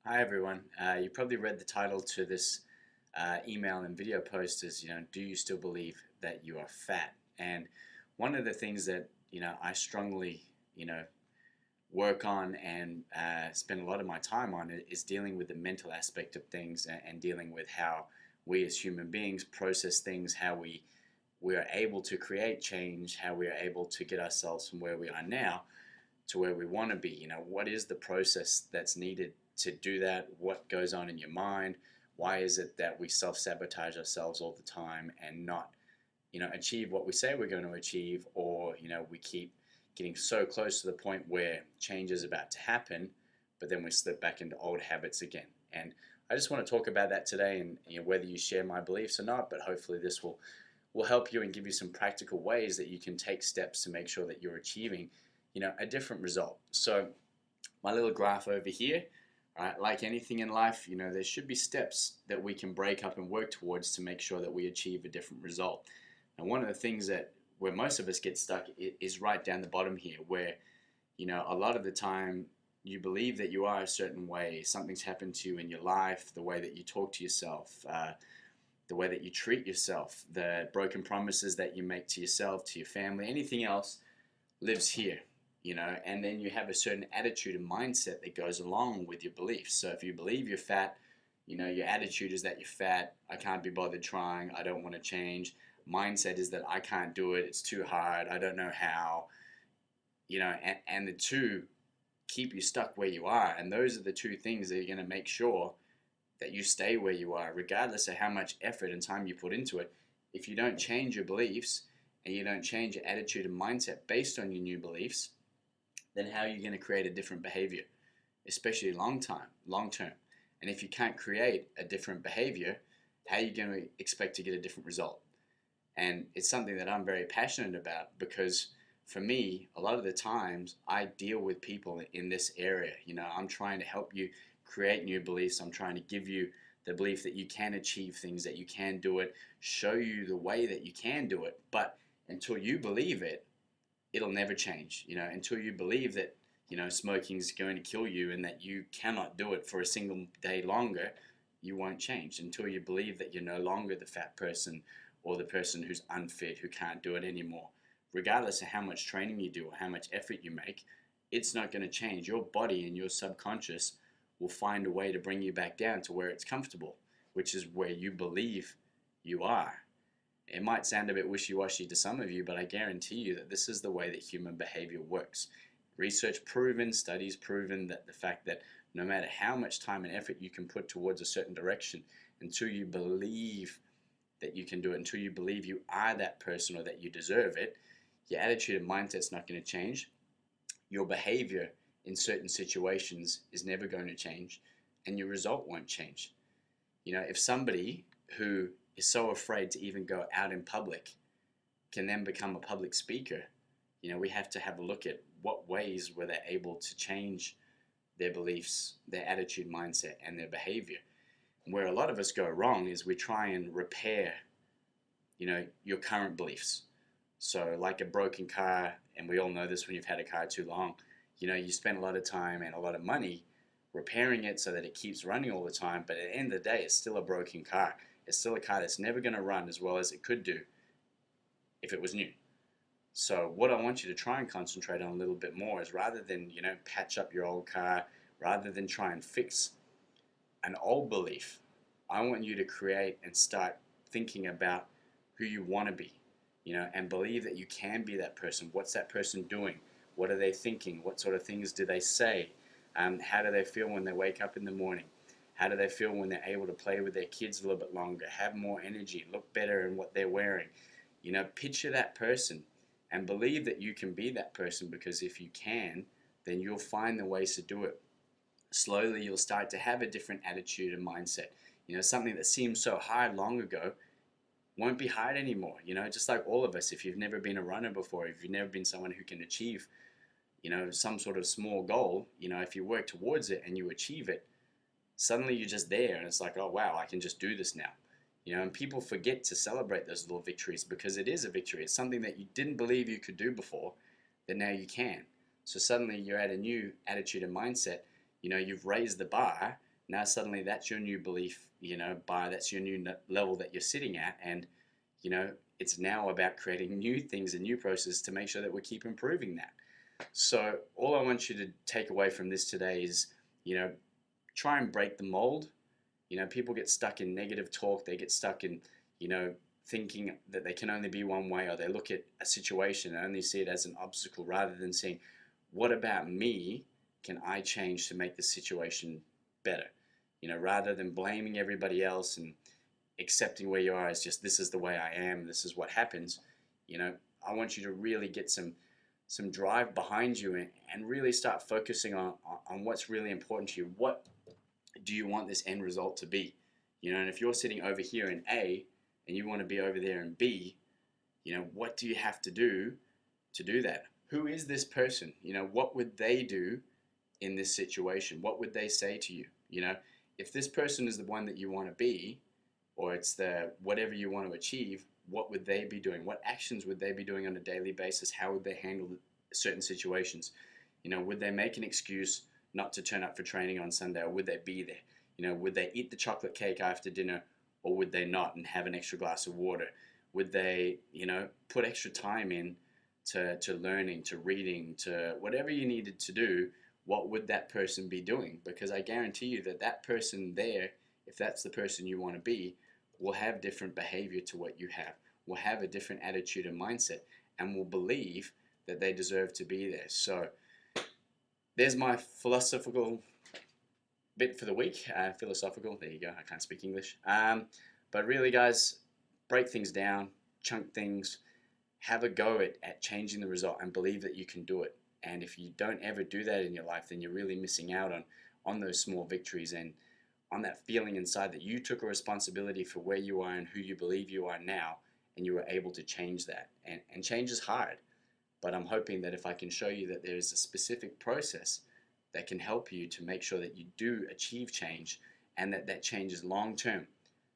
Hi everyone. You probably read the title to this email and video post is, do you still believe that you are fat? And one of the things that, I strongly, work on and spend a lot of my time on is dealing with the mental aspect of things and dealing with how we as human beings process things, how we are able to create change, how we are able to get ourselves from where we are now to where we want to be. What is the process that's needed to do that? What goes on in your mind? Why is it that we self-sabotage ourselves all the time and not, achieve what we say we're going to achieve, or, we keep getting so close to the point where change is about to happen, but then we slip back into old habits again. And I just want to talk about that today, and whether you share my beliefs or not, but hopefully this will help you and give you some practical ways that you can take steps to make sure that you're achieving a different result. So my little graph over here, right, like anything in life, there should be steps that we can break up and work towards to make sure that we achieve a different result. And one of the things that where most of us get stuck is right down the bottom here, where a lot of the time you believe that you are a certain way, something's happened to you in your life, the way that you talk to yourself, the way that you treat yourself, the broken promises that you make to yourself, to your family, anything else lives here. And then you have a certain attitude and mindset that goes along with your beliefs. So if you believe you're fat, your attitude is that you're fat, I can't be bothered trying, I don't want to change. Mindset is that I can't do it, it's too hard, I don't know how, and the two keep you stuck where you are. And those are the two things that are going to make sure that you stay where you are, regardless of how much effort and time you put into it. If you don't change your beliefs and you don't change your attitude and mindset based on your new beliefs, then how are you going to create a different behavior, especially long term? And if you can't create a different behavior, how are you going to expect to get a different result? And it's something that I'm very passionate about, because for me, a lot of the times I deal with people in this area. I'm trying to help you create new beliefs. I'm trying to give you the belief that you can achieve things, that you can do it, show you the way that you can do it. But until you believe it, it'll never change. Until you believe that smoking is going to kill you and that you cannot do it for a single day longer, you won't change. Until you believe that you're no longer the fat person or the person who's unfit, who can't do it anymore, regardless of how much training you do or how much effort you make, it's not going to change. Your body and your subconscious will find a way to bring you back down to where it's comfortable, which is where you believe you are. It might sound a bit wishy-washy to some of you, but I guarantee you that this is the way that human behavior works. Research proven, studies proven, that the fact that no matter how much time and effort you can put towards a certain direction, until you believe that you can do it, until you believe you are that person or that you deserve it, your attitude and mindset's not going to change. Your behavior in certain situations is never going to change, and your result won't change. If somebody who is so afraid to even go out in public can then become a public speaker, we have to have a look at what ways were they able to change their beliefs, their attitude, mindset, and their behavior. And where a lot of us go wrong is we try and repair, your current beliefs. So like a broken car, and we all know this when you've had a car too long, you spend a lot of time and a lot of money repairing it so that it keeps running all the time, but at the end of the day, it's still a broken car. It's still a car that's never going to run as well as it could do if it was new. So what I want you to try and concentrate on a little bit more is, rather than, patch up your old car, rather than try and fix an old belief, I want you to create and start thinking about who you want to be, and believe that you can be that person. What's that person doing? What are they thinking? What sort of things do they say? How do they feel when they wake up in the morning? How do they feel when they're able to play with their kids a little bit longer, have more energy, look better in what they're wearing? Picture that person and believe that you can be that person, because if you can, then you'll find the ways to do it. Slowly, you'll start to have a different attitude and mindset. Something that seemed so hard long ago won't be hard anymore. Just like all of us, if you've never been a runner before, if you've never been someone who can achieve, some sort of small goal, if you work towards it and you achieve it, suddenly you're just there, and it's like, oh wow, I can just do this now. And people forget to celebrate those little victories, because it is a victory. It's something that you didn't believe you could do before, that now you can. So suddenly you're at a new attitude and mindset. You've raised the bar Now suddenly that's your new belief, that's your new level that you're sitting at, and you know, it's now about creating new things and new processes to make sure that we keep improving that. So all I want you to take away from this today is, you know, try and break the mold. People get stuck in negative talk. They get stuck in, thinking that they can only be one way, or they look at a situation and only see it as an obstacle rather than seeing, what about me can I change to make the situation better? Rather than blaming everybody else and accepting where you are as just, this is the way I am, this is what happens. I want you to really get some drive behind you, and really start focusing on what's really important to you. What do you want this end result to be? And if you're sitting over here in A and you want to be over there in B, what do you have to do that? Who is this person? What would they do in this situation? What would they say to you? If this person is the one that you want to be, or it's the whatever you want to achieve, what would they be doing? What actions would they be doing on a daily basis? How would they handle certain situations? Would they make an excuse not to turn up for training on Sunday, or would they be there? Would they eat the chocolate cake after dinner, or would they not and have an extra glass of water? Would they, put extra time in to learning, to reading, to whatever you needed to do? What would that person be doing? Because I guarantee you that person there, if that's the person you want to be, will have different behavior to what you have, will have a different attitude and mindset, and will believe that they deserve to be there. So there's my philosophical bit for the week. Philosophical, there you go, I can't speak English. But really, guys, break things down, chunk things, have a go at changing the result, and believe that you can do it. And if you don't ever do that in your life, then you're really missing out on those small victories, and on that feeling inside that you took a responsibility for where you are and who you believe you are now, and you were able to change that. And change is hard, but I'm hoping that if I can show you that there is a specific process that can help you to make sure that you do achieve change, and that change is long term.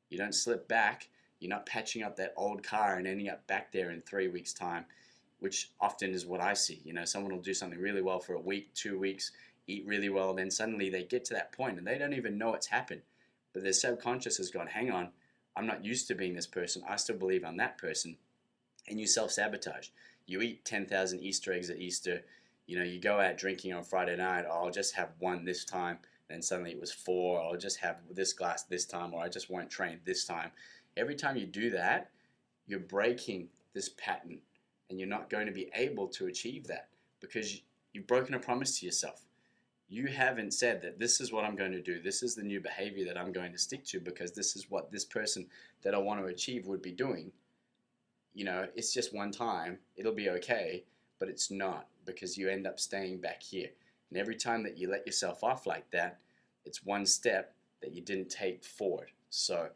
You don't slip back, you're not patching up that old car and ending up back there in 3 weeks' time, which often is what I see. Someone will do something really well for a week, 2 weeks, eat really well, then suddenly they get to that point and they don't even know it's happened. But their subconscious has gone, hang on, I'm not used to being this person, I still believe I'm that person. And you self-sabotage. You eat 10,000 Easter eggs at Easter, you go out drinking on Friday night, oh, I'll just have one this time, then suddenly it was 4, I'll just have this glass this time, or I just won't train this time. Every time you do that, you're breaking this pattern, and you're not going to be able to achieve that because you've broken a promise to yourself. You haven't said that this is what I'm going to do, this is the new behavior that I'm going to stick to because this is what this person that I want to achieve would be doing. It's just one time, it'll be okay, but it's not, because you end up staying back here. And every time that you let yourself off like that, it's one step that you didn't take forward. So,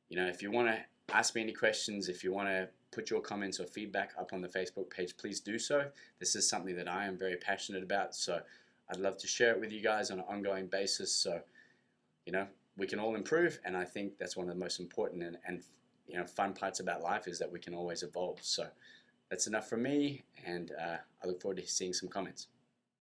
if you want to ask me any questions, if you want to put your comments or feedback up on the Facebook page, please do so. This is something that I am very passionate about, so I'd love to share it with you guys on an ongoing basis. So, we can all improve, and I think that's one of the most important and fun parts about life is that we can always evolve. So that's enough from me, and I look forward to seeing some comments.